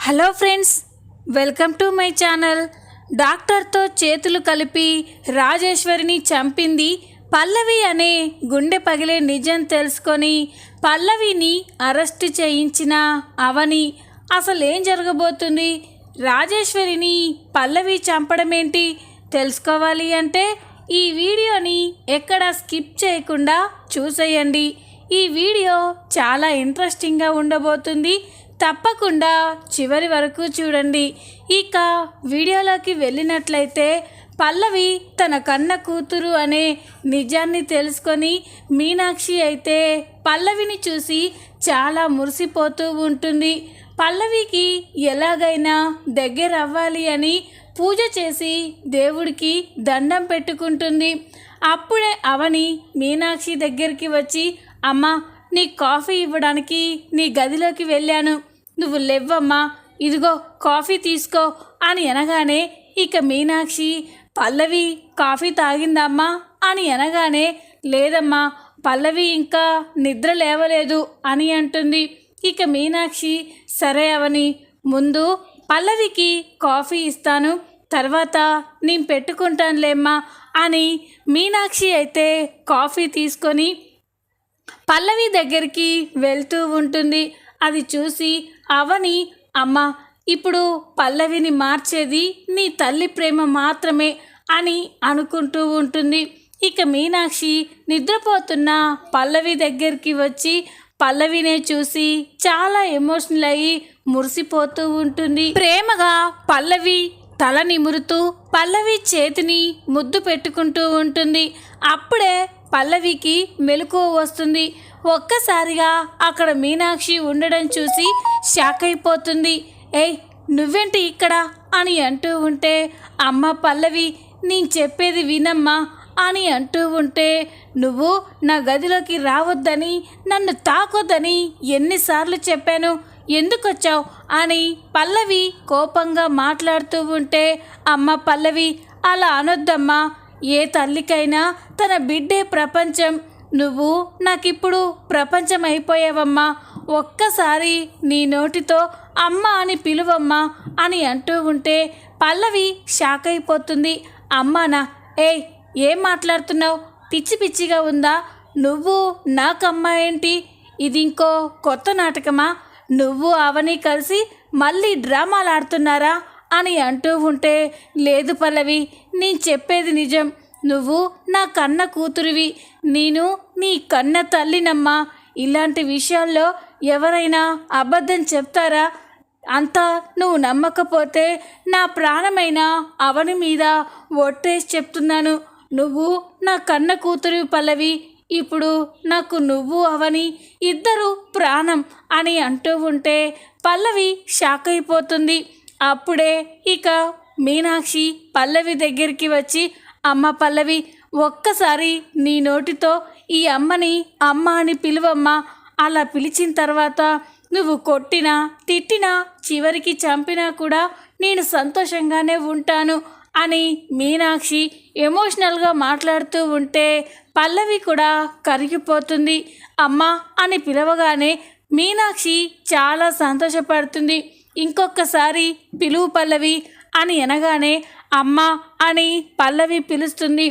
Hello friends, welcome to my channel. డాక్టర్తో చేతులు కలిపి రాజేశ్వరిని చంపింది పల్లవి అనే గుండె పగిలే నిజం తెలుసుకొని పల్లవిని అరెస్ట్ చేయించిన అవని అసలు ఏం జరగబోతుంది? రాజేశ్వరిని పల్లవి చంపడం ఏంటి తెలుసుకోవాలి అంటే ఈ వీడియోని ఎక్కడ స్కిప్ చేయకుండా చూసేయండి. ఈ వీడియో చాలా ఇంట్రెస్టింగ్గా ఉండబోతుంది. తప్పకుండా చివరి వరకు చూడండి. ఇక వీడియోలోకి వెళ్ళినట్లయితే పల్లవి తన కన్న కూతురు అనే నిజాన్ని తెలుసుకొని మీనాక్షి అయితే పల్లవిని చూసి చాలా మురిసిపోతూ ఉంటుంది. పల్లవికి ఎలాగైనా దగ్గర అవ్వాలి అని పూజ చేసి దేవుడికి దండం పెట్టుకుంటుంది. అప్పుడే అవని మీనాక్షి దగ్గరికి వచ్చి, అమ్మా, నీ కాఫీ ఇవ్వడానికి నీ గదిలోకి వెళ్ళాను, నువ్వు లేవమ్మా, ఇదిగో కాఫీ తీసుకో అని అనగానే ఇక మీనాక్షి, పల్లవి కాఫీ తాగిందమ్మా అని అనగానే, లేదమ్మా, పల్లవి ఇంకా నిద్ర లేవలేదు అని అంటుంది. ఇక మీనాక్షి, సరే అవని, ముందు పల్లవికి కాఫీ ఇస్తాను, తర్వాత నేను పెట్టుకుంటానులేమ్మా అని మీనాక్షి అయితే కాఫీ తీసుకొని పల్లవి దగ్గరికి వెళ్తూ ఉంటుంది. అది చూసి అవని, అమ్మ, ఇప్పుడు పల్లవిని మార్చేది నీ తల్లి ప్రేమ మాత్రమే అని అనుకుంటూ ఉంటుంది. ఇక మీనాక్షి నిద్రపోతున్న పల్లవి దగ్గరికి వచ్చి పల్లవినే చూసి చాలా ఎమోషనల్ అయ్యి మురిసిపోతూ ఉంటుంది. ప్రేమగా పల్లవి తల నిమురుతూ పల్లవి చేతిని ముద్దు పెట్టుకుంటూ ఉంటుంది. అప్పుడే పల్లవికి మెలకువ వస్తుంది. ఒక్కసారిగా అక్కడ మీనాక్షి ఉండడం చూసి షాక్ అయిపోతుంది. ఏయ్, నువ్వేంటి ఇక్కడ అని అంటూ ఉంటే, అమ్మ పల్లవి, నేను చెప్పేది వినమ్మా అని అంటూ ఉంటే, నువ్వు నా గదిలోకి రావద్దని, నన్ను తాకొద్దని ఎన్నిసార్లు చెప్పాను, ఎందుకు వచ్చావు అని పల్లవి కోపంగా మాట్లాడుతూ ఉంటే, అమ్మ పల్లవి, అలా అనొద్దమ్మా, ఏ తల్లికైనా తన బిడ్డే ప్రపంచం, నువ్వు నాకిప్పుడు ప్రపంచం అయిపోయావమ్మా, ఒక్కసారి నీ నోటితో అమ్మ అని పిలువమ్మా అని అంటూ ఉంటే పల్లవి షాక్ అయిపోతుంది. అమ్మానా? ఏయ్, ఏం మాట్లాడుతున్నావు? పిచ్చి పిచ్చిగా ఉందా? నువ్వు నాకమ్మ ఏంటి? ఇది ఇంకో కొత్త నాటకమా? నువ్వు అవని కలిసి మళ్ళీ డ్రామాలు ఆడుతున్నారా అని అంటూ ఉంటే, లేదు పల్లవి, నేను చెప్పేది నిజం, నువ్వు నా కన్న కూతురివి, నేను నీ కన్న తల్లినమ్మా, ఇలాంటి విషయాల్లో ఎవరైనా అబద్ధం చెప్తారా? అంతా నువ్వు నమ్మకపోతే నా ప్రాణమైన అవని మీద ఒట్టేసి చెప్తున్నాను, నువ్వు నా కన్న కూతురివి పల్లవి, ఇప్పుడు నాకు నువ్వు అవని ఇద్దరు ప్రాణం అని అంటూ ఉంటే పల్లవి షాక్ అయిపోతుంది. అప్పుడే ఇక మీనాక్షి పల్లవి దగ్గరికి వచ్చి, అమ్మ పల్లవి, ఒక్కసారి నీ నోటితో ఈ అమ్మని అమ్మ అని పిలువమ్మా, అలా పిలిచిన తర్వాత నువ్వు కొట్టినా తిట్టినా చివరికి చంపినా కూడా నేను సంతోషంగానే ఉంటాను అని మీనాక్షి ఎమోషనల్గా మాట్లాడుతూ ఉంటే పల్లవి కూడా కరిగిపోతుంది. అమ్మ అని పిలవగానే మీనాక్షి చాలా సంతోషపడుతుంది. ఇంకొకసారి పిలువు పల్లవి అని అనగానే అమ్మ అని పల్లవి పిలుస్తుంది.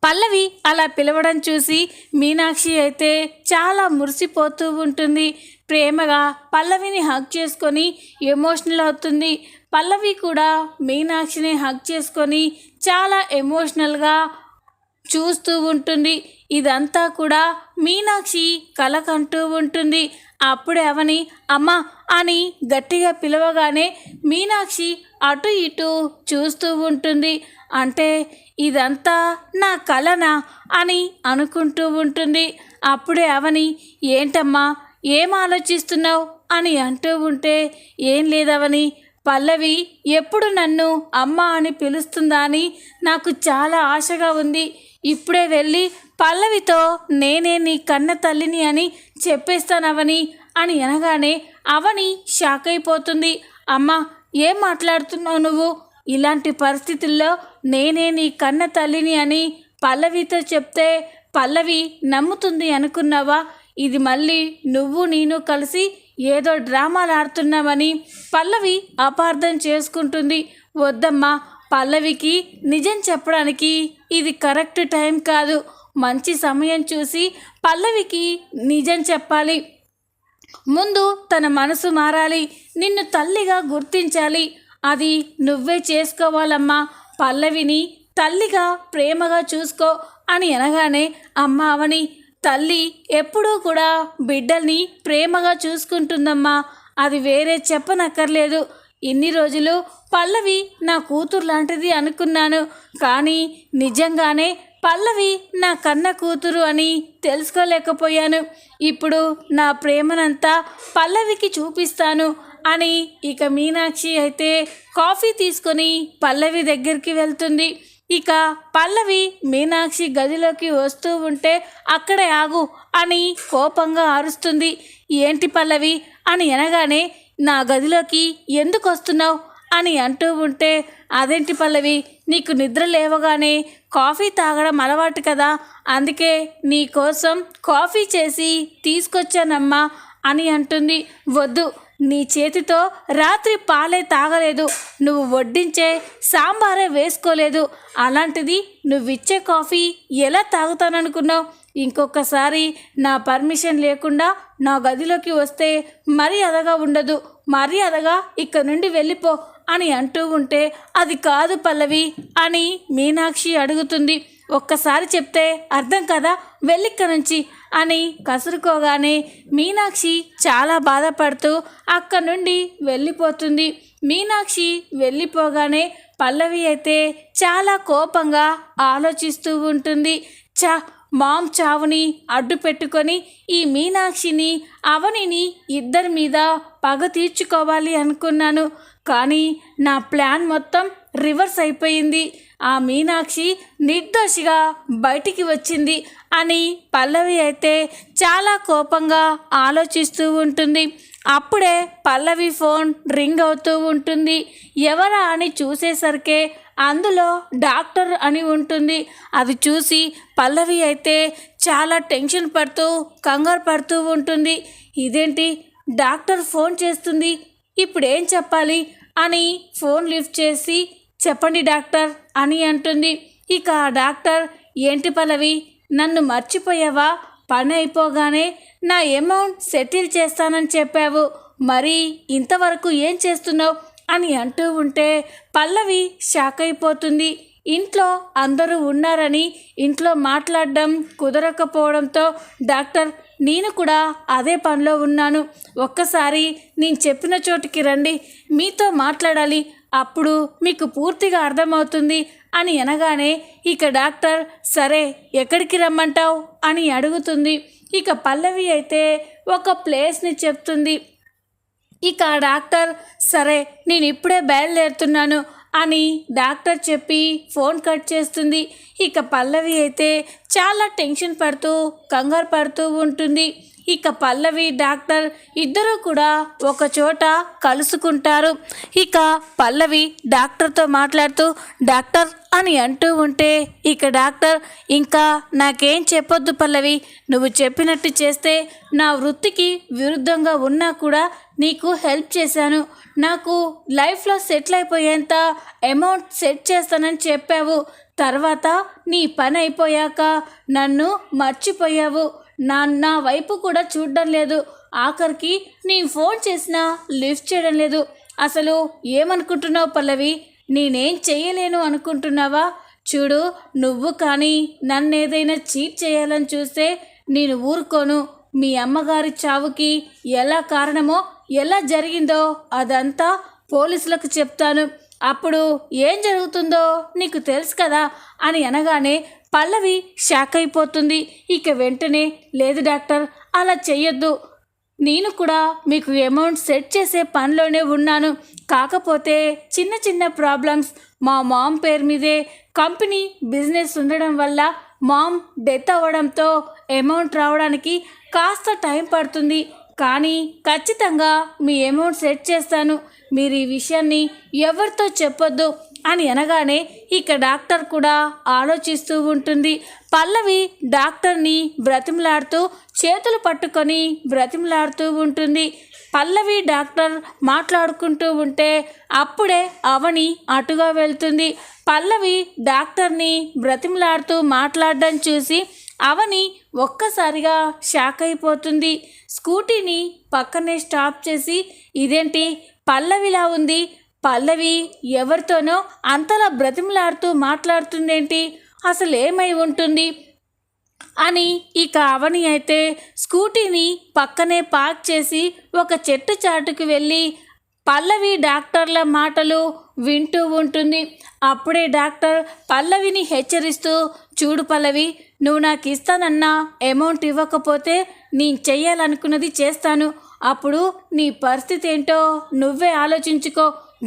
పల్లవి అలా పిలవడం చూసి మీనాక్షి అయితే చాలా మురిసిపోతూ ఉంటుంది. ప్రేమగా పల్లవిని హగ్ చేసుకొని ఎమోషనల్ అవుతుంది. పల్లవి కూడా మీనాక్షిని హగ్ చేసుకొని చాలా ఎమోషనల్గా చూస్తూ ఉంటుంది. ఇదంతా కూడా మీనాక్షి కలకంటూ ఉంటుంది. అప్పుడే అవని, అమ్మ అని గట్టిగా పిలవగానే మీనాక్షి అటు ఇటు చూస్తూ ఉంటుంది. అంటే ఇదంతా నా కలనా అని అనుకుంటూ ఉంటుంది. అప్పుడే అవని, ఏంటమ్మా, ఏం ఆలోచిస్తున్నావు అని అంటూ ఉంటే, ఏం లేదవని, పల్లవి ఎప్పుడు నన్ను అమ్మ అని పిలుస్తుందా అని నాకు చాలా ఆశగా ఉంది. ఇప్పుడే వెళ్ళి పల్లవితో నేనే నీ కన్న తల్లిని అని చెప్పేస్తానవని అని అనగానే అవని షాక్ అయిపోతుంది. అమ్మ, ఏం మాట్లాడుతున్నావు నువ్వు? ఇలాంటి పరిస్థితుల్లో నేనే నీ కన్న తల్లిని అని పల్లవితో చెప్తే పల్లవి నమ్ముతుంది అనుకున్నావా? ఇది మళ్ళీ నువ్వు నేను కలిసి ఏదో డ్రామాలు ఆడుతున్నామని పల్లవి అపార్థం చేసుకుంటుంది. వద్దమ్మా, పల్లవికి నిజం చెప్పడానికి ఇది కరెక్ట్ టైం కాదు. మంచి సమయం చూసి పల్లవికి నిజం చెప్పాలి. ముందు తన మనసు మారాలి, నిన్ను తల్లిగా గుర్తించాలి. అది నువ్వే చేసుకోవాలమ్మా. పల్లవిని తల్లిగా ప్రేమగా చూసుకో అని అనగానే, అమ్మ అవని, తల్లి ఎప్పుడూ కూడా బిడ్డల్ని ప్రేమగా చూసుకుంటుందమ్మా. అది వేరే చెప్పనక్కర్లేదు. ఇన్ని రోజులు పల్లవి నా కూతురు లాంటిది అనుకున్నాను, కానీ నిజంగానే పల్లవి నా కన్న కూతురు అని తెలుసుకోలేకపోయాను. ఇప్పుడు నా ప్రేమనంతా పల్లవికి చూపిస్తాను అని ఇక మీనాక్షి అయితే కాఫీ తీసుకొని పల్లవి దగ్గరికి వెళ్తుంది. ఇక పల్లవి మీనాక్షి గదిలోకి వస్తూ ఉంటే అక్కడే ఆగు అని కోపంగా అరుస్తుంది. ఏంటి పల్లవి అని అనగానే, నా గదిలోకి ఎందుకు వస్తున్నావు అని అంటూ ఉంటే, అదేంటి పల్లవి, నీకు నిద్ర లేవగానే కాఫీ తాగడం అలవాటు కదా, అందుకే నీ కోసం కాఫీ చేసి తీసుకొచ్చానమ్మా అని అంటుంది. వద్దు, నీ చేతితో రాత్రి పాలే తాగలేదు, నువ్వు వడ్డించే సాంబారే వేసుకోలేదు, అలాంటిది నువ్విచ్చే కాఫీ ఎలా తాగుతాననుకున్నావు? ఇంకొకసారి నా పర్మిషన్ లేకుండా నా గదిలోకి వస్తే మర్యాదగా ఉండదు, మర్యాదగా ఇక్కడ నుండి వెళ్ళిపో అని అంటూ ఉంటే, అది కాదు పల్లవి అని మీనాక్షి అడుగుతుంది. ఒక్కసారి చెప్తే అర్థం కదా, వెళ్ళిక్క నుంచి అని కసురుకోగానే మీనాక్షి చాలా బాధపడుతూ అక్కడి నుండి వెళ్ళిపోతుంది. మీనాక్షి వెళ్ళిపోగానే పల్లవి అయితే చాలా కోపంగా ఆలోచిస్తూ ఉంటుంది. మామ్ చావుని అడ్డు పెట్టుకొని ఈ మీనాక్షిని అవనిని ఇద్దరి మీద పగ తీర్చుకోవాలి అనుకున్నాను, కానీ నా ప్లాన్ మొత్తం రివర్స్ అయిపోయింది. ఆ మీనాక్షి నిర్దోషిగా బయటికి వచ్చింది అని పల్లవి అయితే చాలా కోపంగా ఆలోచిస్తూ ఉంటుంది. అప్పుడే పల్లవి ఫోన్ రింగ్ అవుతూ ఉంటుంది. ఎవరా అని చూసేసరికే అందులో డాక్టర్ అని ఉంటుంది. అది చూసి పల్లవి అయితే చాలా టెన్షన్ పడుతూ కంగారు పడుతూ ఉంటుంది. ఇదేంటి, డాక్టర్ ఫోన్ చేస్తుంది, ఇప్పుడు ఏం చెప్పాలి అని ఫోన్ లిఫ్ట్ చేసి, చెప్పండి డాక్టర్ అని అంటుంది. ఇక ఆ డాక్టర్, ఏంటి పల్లవి, నన్ను మర్చిపోయావా? పని అయిపోగానే నా అమౌంట్ సెటిల్ చేస్తానని చెప్పావు, మరి ఇంతవరకు ఏం చేస్తున్నావు అని అంటూ ఉంటే పల్లవి షాక్ అయిపోతుంది. ఇంట్లో అందరూ ఉన్నారని ఇంట్లో మాట్లాడడం కుదరకపోవడంతో, డాక్టర్ నేను కూడా అదే పనిలో ఉన్నాను, ఒక్కసారి నేను చెప్పిన చోటికి రండి, మీతో మాట్లాడాలి, అప్పుడు మీకు పూర్తిగా అర్థమవుతుంది అని అనగానే ఇక డాక్టర్, సరే ఎక్కడికి రమ్మంటావు అని అడుగుతుంది. ఇక పల్లవి అయితే ఒక ప్లేస్ని చెప్తుంది. ఇక డాక్టర్, సరే నేను ఇప్పుడే బయలుదేరుతున్నాను అని డాక్టర్ చెప్పి ఫోన్ కట్ చేస్తుంది. ఇక పల్లవి అయితే చాలా టెన్షన్ పడుతూ కంగారు పడుతూ ఉంటుంది. ఇక పల్లవి డాక్టర్ ఇద్దరూ కూడా ఒక చోట కలుసుకుంటారు. ఇక పల్లవి డాక్టర్తో మాట్లాడుతూ డాక్టర్ అని అంటూ ఉంటే ఇక డాక్టర్, ఇంకా నాకేం చెప్పొద్దు పల్లవి, నువ్వు చెప్పినట్టు చేస్తే నా వృత్తికి విరుద్ధంగా ఉన్నా కూడా నీకు హెల్ప్ చేశాను, నాకు లైఫ్లో సెటిల్ అయిపోయేంత అమౌంట్ సెట్ చేస్తానని చెప్పావు, తర్వాత నీ పని అయిపోయాక నన్ను మర్చిపోయావు, నా వైపు కూడా చూడడం లేదు, ఆఖరికి నేను ఫోన్ చేసినా లిఫ్ట్ చేయడం లేదు, అసలు ఏమనుకుంటున్నావు పల్లవి, నేనేం చెయ్యలేను అనుకుంటున్నావా? చూడు, నువ్వు కానీ నన్ను ఏదైనా చీట్ చేయాలని చూస్తే నేను ఊరుకోను, మీ అమ్మగారి చావుకి ఎలా కారణమో ఎలా జరిగిందో అదంతా పోలీసులకు చెప్తాను, అప్పుడు ఏం జరుగుతుందో నీకు తెలుసు కదా అని అనగానే పల్లవి షాక్ అయిపోతుంది. ఇక వెంటనే, లేదు డాక్టర్, అలా చెయ్యొద్దు, నేను కూడా మీకు అమౌంట్ సెట్ చేసే పనిలోనే ఉన్నాను, కాకపోతే చిన్న చిన్న ప్రాబ్లమ్స్, మా మామ్ పేరు మీదే కంపెనీ బిజినెస్ ఉండడం వల్ల మామ్ డెత్ అవ్వడంతో అమౌంట్ రావడానికి కాస్త టైం పడుతుంది, కానీ ఖచ్చితంగా మీ అమౌంట్ సెట్ చేస్తాను, మీరు ఈ విషయాన్ని ఎవరితో చెప్పొద్దు అని అనగానే ఇక డాక్టర్ కూడా ఆలోచిస్తూ ఉంటుంది. పల్లవి డాక్టర్ని బ్రతిమలాడుతూ చేతులు పట్టుకొని బ్రతిమలాడుతూ ఉంటుంది. పల్లవి డాక్టర్ మాట్లాడుకుంటూ ఉంటే అప్పుడే అవని అటుగా వెళ్తుంది. పల్లవి డాక్టర్ని బ్రతిమలాడుతూ మాట్లాడడం చూసి అవని ఒక్కసారిగా షాక్ అయిపోతుంది. స్కూటీని పక్కనే స్టాప్ చేసి, ఇదేంటి పల్లవిలా ఉంది, పల్లవి ఎవరితోనో అంతలా బ్రతిమలాడుతూ మాట్లాడుతుందేంటి, అసలు ఏమై ఉంటుంది అని ఇక అవని అయితే స్కూటీని పక్కనే పార్క్ చేసి ఒక చెట్టు చాటుకు వెళ్ళి పల్లవి డాక్టర్ల మాటలు వింటూ ఉంటుంది. అప్పుడే డాక్టర్ పల్లవిని హెచ్చరిస్తూ, చూడు పల్లవి, నువ్వు నాకు ఇస్తానన్న అమౌంట్ ఇవ్వకపోతే నేను చెయ్యాలనుకున్నది చేస్తాను. అప్పుడు నీ పరిస్థితి ఏంటో నువ్వే ఆలోచించుకో,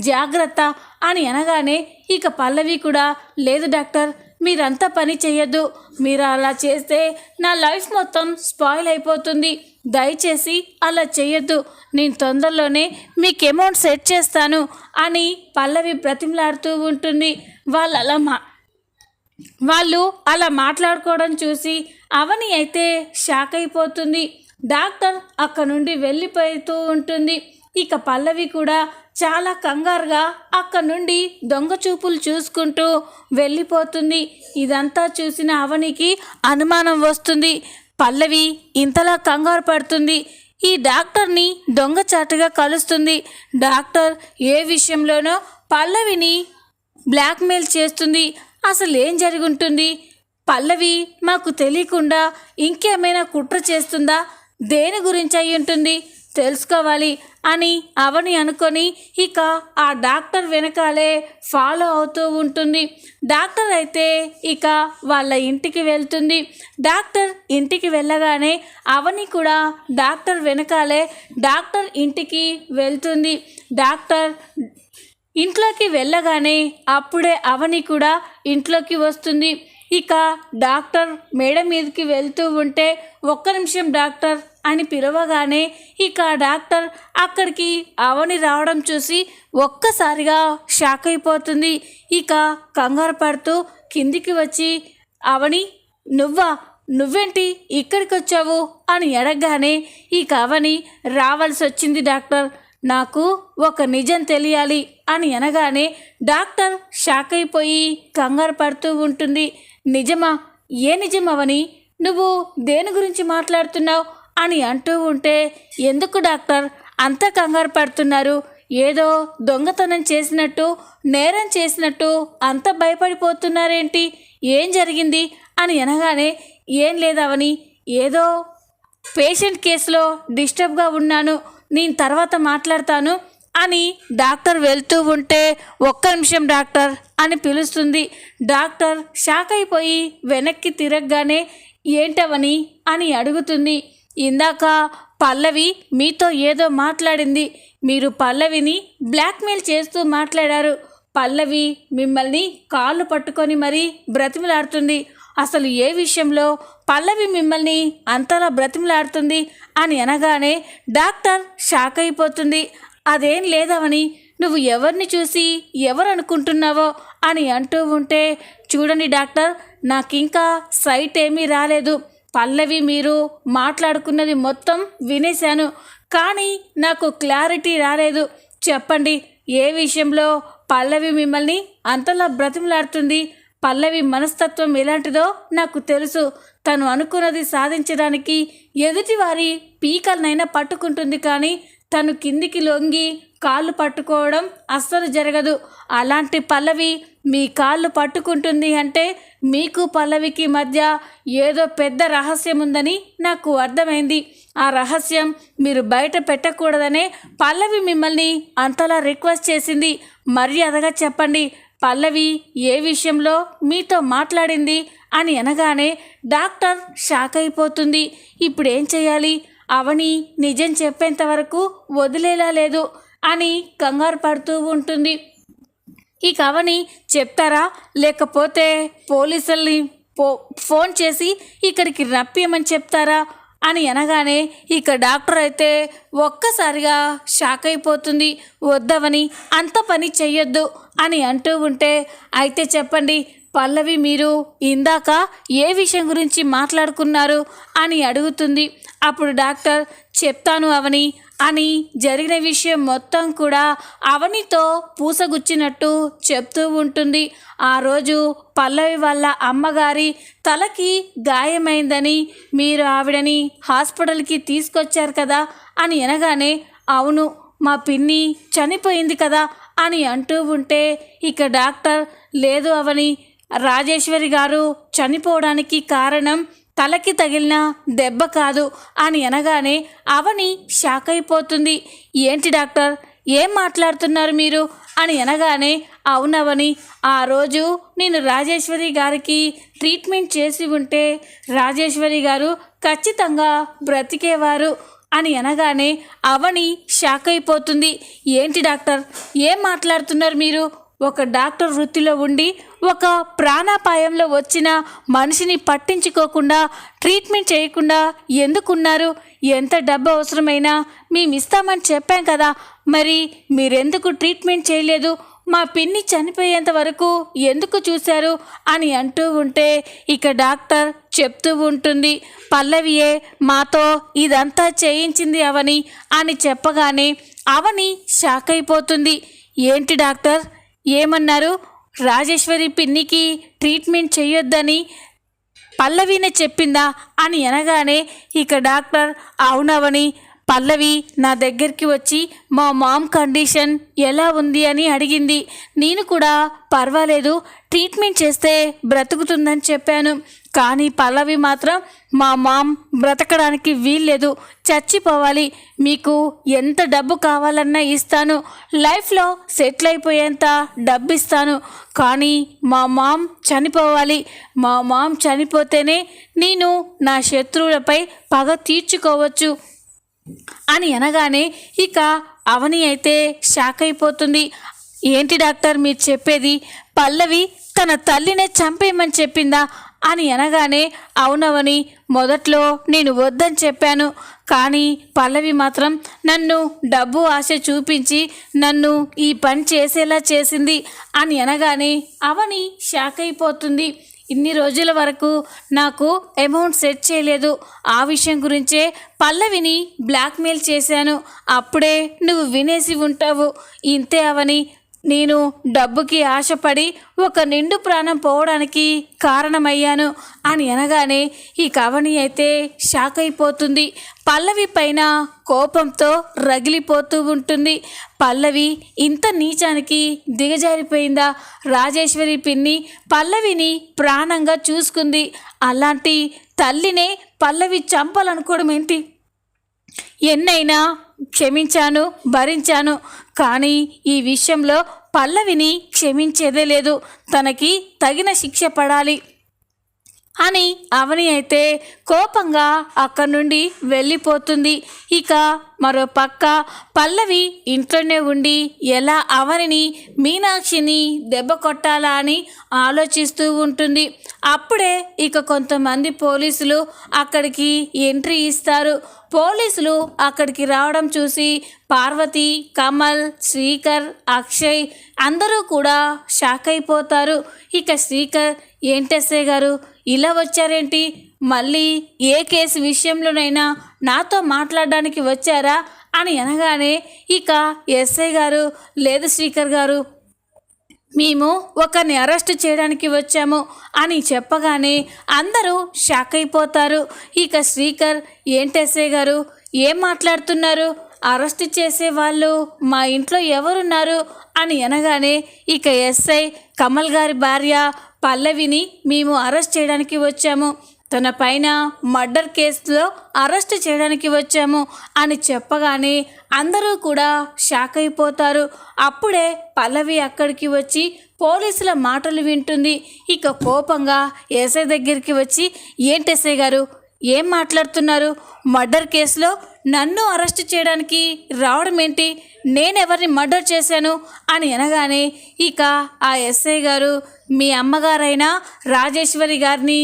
జాగ్రత్త అని అనగానే ఇక పల్లవి కూడా, లేదు డాక్టర్, మీరంతా పని చెయ్యొద్దు, మీరు అలా చేస్తే నా లైఫ్ మొత్తం స్పాయిల్ అయిపోతుంది, దయచేసి అలా చెయ్యొద్దు, నేను తొందరలోనే మీకు అమౌంట్ సెట్ చేస్తాను అని పల్లవి బ్రతిమలాడుతూ ఉంటుంది. వాళ్ళు అలా మాట్లాడుకోవడం చూసి అవని అయితే షాక్ అయిపోతుంది. డాక్టర్ అక్కడ నుండి వెళ్ళిపోతూ ఉంటుంది. ఇక పల్లవి కూడా చాలా కంగారుగా అక్కడ నుండి దొంగ చూపులు చూసుకుంటూ వెళ్ళిపోతుంది. ఇదంతా చూసిన అవనికి అనుమానం వస్తుంది. పల్లవి ఇంతలా కంగారు పడుతుంది, ఈ డాక్టర్ని దొంగచాటుగా కలుస్తుంది, డాక్టర్ ఏ విషయంలోనో పల్లవిని బ్లాక్మెయిల్ చేస్తుంది, అసలు ఏం జరుగుంటుంది, పల్లవి మాకు తెలియకుండా ఇంకేమైనా కుట్ర చేస్తుందా, దేని గురించి అయి ఉంటుంది, తెలుసుకోవాలి అని అవని అనుకొని ఇక ఆ డాక్టర్ వెనకాలే ఫాలో అవుతూ ఉంటుంది. డాక్టర్ అయితే ఇక వాళ్ళ ఇంటికి వెళ్తుంది. డాక్టర్ ఇంటికి వెళ్ళగానే అవని కూడా డాక్టర్ వెనకాలే డాక్టర్ ఇంటికి వెళ్తుంది. డాక్టర్ ఇంట్లోకి వెళ్ళగానే అప్పుడే అవని కూడా ఇంట్లోకి వస్తుంది. ఇక డాక్టర్ మేడ మీదకి వెళ్తూ ఉంటే, ఒక్క నిమిషం డాక్టర్ అని పిలవగానే ఇక డాక్టర్ అక్కడికి అవని రావడం చూసి ఒక్కసారిగా షాక్ అయిపోతుంది. ఇక కంగారు పడుతూ కిందికి వచ్చి, అవని నువ్వేంటి ఇక్కడికి వచ్చావు అని అడగగానే ఇక అవని, రావాల్సి వచ్చింది డాక్టర్, నాకు ఒక నిజం తెలియాలి అని అనగానే డాక్టర్ షాక్ అయిపోయి కంగారు పడుతూ ఉంటుంది. నిజమా? ఏ నిజం అవని, నువ్వు దేని గురించి మాట్లాడుతున్నావు అని అంటూ ఉంటే, ఎందుకు డాక్టర్ అంత కంగారు పడుతున్నారు, ఏదో దొంగతనం చేసినట్టు నేరం చేసినట్టు అంత భయపడిపోతున్నారేంటి, ఏం జరిగింది అని అనగానే, ఏం లేదవని, ఏదో పేషెంట్ కేసులో డిస్టర్బ్గా ఉన్నాను, నేను తర్వాత మాట్లాడతాను అని డాక్టర్ వెళ్తూ ఉంటే, ఒక్క నిమిషం డాక్టర్ అని పిలుస్తుంది. డాక్టర్ షాక్ అయిపోయి వెనక్కి తిరగగానే, ఏంటవని అని అడుగుతుంది. ఇందాక పల్లవి మీతో ఏదో మాట్లాడింది, మీరు పల్లవిని బ్లాక్మెయిల్ చేస్తూ మాట్లాడారు, పల్లవి మిమ్మల్ని కాళ్ళు పట్టుకొని మరీ బ్రతిమలాడుతుంది, అసలు ఏ విషయంలో పల్లవి మిమ్మల్ని అంతలా బ్రతిమలాడుతుంది అని అనగానే డాక్టర్ షాక్ అయిపోతుంది. అదేం లేదవని, నువ్వు ఎవరిని చూసి ఎవరు అనుకుంటున్నావో అని అంటూ ఉంటే, చూడండి డాక్టర్, నాకింకా సైట్ ఏమీ రాలేదు, పల్లవి మీరు మాట్లాడుకున్నది మొత్తం వినేశాను, కానీ నాకు క్లారిటీ రాలేదు, చెప్పండి ఏ విషయంలో పల్లవి మిమ్మల్ని అంతలా బ్రతిమలాడుతుంది, పల్లవి మనస్తత్వం ఎలాంటిదో నాకు తెలుసు, తను అనుకున్నది సాధించడానికి ఎదుటివారి పీకలనైనా పట్టుకుంటుంది, కానీ తను కిందికి లొంగి కాళ్ళు పట్టుకోవడం అస్సలు జరగదు, అలాంటి పల్లవి మీ కాళ్ళు పట్టుకుంటుంది అంటే మీకు పల్లవికి మధ్య ఏదో పెద్ద రహస్యం ఉందని నాకు అర్థమైంది, ఆ రహస్యం మీరు బయట పెట్టకూడదనే పల్లవి మిమ్మల్ని అంతలా రిక్వెస్ట్ చేసింది, మర్యాదగా చెప్పండి పల్లవి ఏ విషయంలో మీతో మాట్లాడింది అని అనగానే డాక్టర్ షాక్ అయిపోతుంది. ఇప్పుడు ఏం చేయాలి, అవని నిజం చెప్పేంత వరకు వదిలేలా లేదు అని కంగారు పడుతూ ఉంటుంది. ఇక అవని చెప్తారా, లేకపోతే పోలీసుల్ని ఫోన్ చేసి ఇక్కడికి రప్పియమని చెప్తారా అని అనగానే ఇక డాక్టర్ అయితే ఒక్కసారిగా షాక్ అయిపోతుంది. వద్దవని, అంత పని చెయ్యొద్దు అని అంటూ ఉంటే, అయితే చెప్పండి పల్లవి, మీరు ఇందాక ఏ విషయం గురించి మాట్లాడుకున్నారు అని అడుగుతుంది. అప్పుడు డాక్టర్ చెప్తాను అవని అని జరిగిన విషయం మొత్తం కూడా అవనితో పూసగుచ్చినట్టు చెప్తూ ఉంటుంది. ఆ రోజు పల్లవి వాళ్ళ అమ్మగారి తలకి గాయమైందని మీరు ఆవిడని హాస్పిటల్కి తీసుకొచ్చారు కదా అని అనగానే, అవును మా పిన్ని చనిపోయింది కదా అని అంటూ ఉంటే, ఇక డాక్టర్ లేదు అవని, రాజేశ్వరి గారు చనిపోవడానికి కారణం తలకి తగిలిన దెబ్బ కాదు అని అనగానే అవని షాక్ అయిపోతుంది. ఏంటి డాక్టర్, ఏం మాట్లాడుతున్నారు మీరు అని అనగానే, అవునవని, ఆ రోజు నేను రాజేశ్వరి గారికి ట్రీట్మెంట్ చేసి ఉంటే రాజేశ్వరి గారు ఖచ్చితంగా బ్రతికేవారు అని అనగానే అవని షాక్ అయిపోతుంది. ఏంటి డాక్టర్, ఏం మాట్లాడుతున్నారు మీరు? ఒక డాక్టర్ వృత్తిలో ఉండి ఒక ప్రాణాపాయంలో వచ్చిన మనిషిని పట్టించుకోకుండా ట్రీట్మెంట్ చేయకుండా ఎందుకున్నారు? ఎంత డబ్బు అవసరమైనా మేము ఇస్తామని చెప్పాం కదా, మరి మీరెందుకు ట్రీట్మెంట్ చేయలేదు? మా పిన్ని చనిపోయేంత వరకు ఎందుకు చూశారు అని అంటూ ఉంటే, ఇక డాక్టర్ చెప్తూ ఉంటుంది, పల్లవియే మాతో ఇదంతా చేయించింది అవని అని చెప్పగానే అవని షాక్ అయిపోతుంది. ఏంటి డాక్టర్, ఏమన్నారు? రాజేశ్వరి పిన్నికి ట్రీట్మెంట్ చేయొద్దని పల్లవినే చెప్పిందా అని అనగానే, ఇక డాక్టర్ అవునవని, పల్లవి నా దగ్గరికి వచ్చి మా మామ్ కండిషన్ ఎలా ఉంది అని అడిగింది. నేను కూడా పర్వాలేదు, ట్రీట్మెంట్ చేస్తే బ్రతుకుతుందని చెప్పాను. కానీ పల్లవి మాత్రం మా మామ్ బ్రతకడానికి వీల్లేదు, చచ్చిపోవాలి, మీకు ఎంత డబ్బు కావాలన్నా ఇస్తాను, లైఫ్లో సెటిల్ అయిపోయేంత డబ్బు ఇస్తాను, కానీ మా మామ్ చనిపోవాలి, మా మామ్ చనిపోతేనే నేను నా శత్రువులపై పగ తీర్చుకోవచ్చు అని అనగానే, ఇక అవని అయితే షాక్ అయిపోతుంది. ఏంటి డాక్టర్ మీరు చెప్పేది? పల్లవి తన తల్లినే చంపేయమని చెప్పిందా అని అనగానే, అవునవని, మొదట్లో నేను వద్దని చెప్పాను, కానీ పల్లవి మాత్రం నన్ను డబ్బు ఆశ చూపించి నన్ను ఈ పని చేసేలా చేసింది అని అనగానే అవని షాక్ అయిపోతుంది. ఇన్ని రోజుల వరకు నాకు అమౌంట్ సెట్ చేయలేదు, ఆ విషయం గురించే పల్లవిని బ్లాక్మెయిల్ చేశాను, అప్పుడే నువ్వు వినేసి ఉంటావు. ఇంతే అవని, నేను డబ్బుకి ఆశపడి ఒక నిండు ప్రాణం పోవడానికి కారణమయ్యాను అని అనగానే, ఈ అవని అయితే షాక్ అయిపోతుంది. పల్లవి పైన కోపంతో రగిలిపోతూ ఉంటుంది. పల్లవి ఇంత నీచానికి దిగజారిపోయిందా? రాజేశ్వరి పిన్ని పల్లవిని ప్రాణంగా చూసుకుంది, అలాంటి తల్లినే పల్లవి చంపాలనుకోవడం ఏంటి? ఎన్నైనా క్షమించాను, భరించాను, కానీ ఈ విషయంలో పల్లవిని క్షమించేదే లేదు, తనకి తగిన శిక్ష పడాలి అని అవని అయితే కోపంగా అక్కడి నుండి వెళ్ళిపోతుంది. ఇక మరో పక్క పల్లవి ఇంట్లోనే ఉండి ఎలా అవనిని, మీనాక్షిని దెబ్బ కొట్టాలా అని ఆలోచిస్తూ ఉంటుంది. అప్పుడే ఇక కొంతమంది పోలీసులు అక్కడికి ఎంట్రీ ఇస్తారు. పోలీసులు అక్కడికి రావడం చూసి పార్వతి, కమల్, శ్రీకర్, అక్షయ్ అందరూ కూడా షాక్ అయిపోతారు. ఇక శ్రీకర్, ఏంటెస్ఐ గారు ఇలా వచ్చారేంటి? మళ్ళీ ఏ కేసు విషయంలోనైనా నాతో మాట్లాడడానికి వచ్చారా అని అనగానే, ఇక ఎస్ఐ గారు, లేదు శ్రీకర్ గారు, మేము ఒకరిని అరెస్ట్ చేయడానికి వచ్చాము అని చెప్పగానే అందరూ షాక్ అయిపోతారు. ఇక శ్రీకర్, ఏంటి ఎస్ఐ గారు ఏం మాట్లాడుతున్నారు? అరెస్ట్ చేసే వాళ్ళు మా ఇంట్లో ఎవరున్నారు అని అనగానే, ఇక ఎస్ఐ, కమల్ గారి భార్య పల్లవిని మేము అరెస్ట్ చేయడానికి వచ్చాము, తన పైన మర్డర్ కేసులో అరెస్ట్ చేయడానికి వచ్చాము అని చెప్పగానే అందరూ కూడా షాక్ అయిపోతారు. అప్పుడే పల్లవి అక్కడికి వచ్చి పోలీసుల మాటలు వింటుంది. ఇక కోపంగా ఎస్ఐ దగ్గరికి వచ్చి, ఏంటి ఎస్ఐ గారు ఏం మాట్లాడుతున్నారు? మర్డర్ కేసులో నన్ను అరెస్ట్ చేయడానికి రావడం ఏంటి? నేనెవరిని మర్డర్ చేశాను అని అనగానే, ఇక ఆ ఎస్ఐ గారు, మీ అమ్మగారైన రాజేశ్వరి గారిని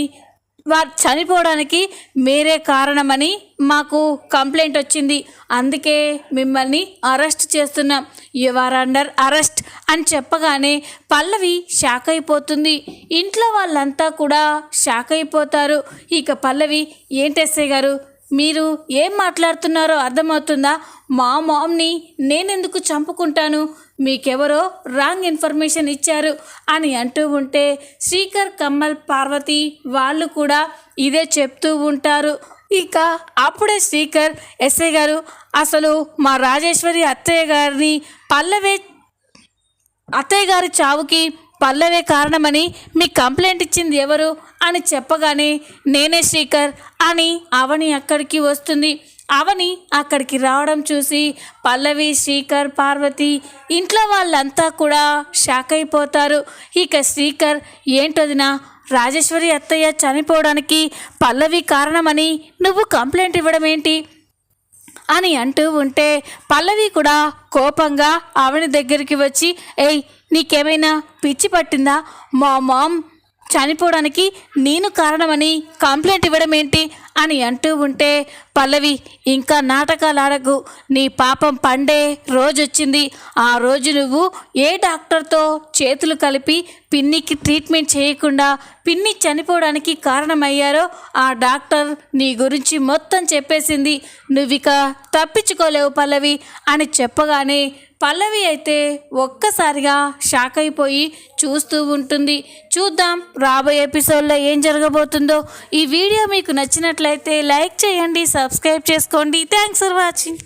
వారు చనిపోవడానికి మీరే కారణమని మాకు కంప్లైంట్ వచ్చింది. అందుకే మిమ్మల్ని అరెస్ట్ చేస్తున్నాం. యు ఆర్ అండర్ అరెస్ట్ అని చెప్పగానే పల్లవి షాక్ అయిపోతుంది. ఇంట్లో వాళ్ళంతా కూడా షాక్ అయిపోతారు. ఇక పల్లవి, ఏంటి ఎస్ఐ గారు, మీరు ఏం మాట్లాడుతున్నారో అర్థమవుతుందా? మా మామ్ని నేనెందుకు చంపుకుంటాను? మీకెవరో రాంగ్ ఇన్ఫర్మేషన్ ఇచ్చారు అని అంటూ ఉంటే శ్రీకర్, కమల్, పార్వతి వాళ్ళు కూడా ఇదే చెప్తూ ఉంటారు. ఇక అప్పుడే శ్రీకర్, ఎస్ఐ గారు, అసలు మా రాజేశ్వరి అత్తయ్య గారి చావుకి పల్లవే కారణమని మీ కంప్లైంట్ ఇచ్చింది ఎవరు అని చెప్పగానే నేనే శ్రీకర్ అని అవని అక్కడికి వస్తుంది. అవని అక్కడికి రావడం చూసి పల్లవి, శ్రీకర్, పార్వతి ఇంట్లో వాళ్ళంతా కూడా షాక్ అయిపోతారు. ఇక శ్రీకర్, ఏంటొదినా, రాజేశ్వరి అత్తయ్య చనిపోవడానికి పల్లవి కారణమని నువ్వు కంప్లైంట్ ఇవ్వడం ఏంటి అని అంటూ ఉంటే పల్లవి కూడా కోపంగా అవని దగ్గరికి వచ్చి, ఏయ్, నీకేమైనా పిచ్చి పట్టిందా? మా మామ్ చనిపోవడానికి నేను కారణమని కంప్లైంట్ ఇవ్వడం ఏంటి అని అంటూ ఉంటే పల్లవి, ఇంకా నాటకాలు ఆడకు. నీ పాపం పండే రోజు వచ్చింది. ఆ రోజు నువ్వు ఏ డాక్టర్తో చేతులు కలిపి పిన్నికి ట్రీట్మెంట్ చేయకుండా పిన్ని చనిపోవడానికి కారణమయ్యారో ఆ డాక్టర్ నీ గురించి మొత్తం చెప్పేసింది. నువ్విక తప్పించుకోలేవు పల్లవి అని చెప్పగానే పల్లవి అయితే ఒక్కసారిగా షాక్ అయిపోయి చూస్తూ ఉంటుంది. చూద్దాం రాబోయే ఎపిసోడ్లో ఏం జరగబోతుందో. ఈ వీడియో మీకు నచ్చినట్లయితే లైక్ చేయండి, సబ్స్క్రైబ్ చేసుకోండి. Thanks for watching.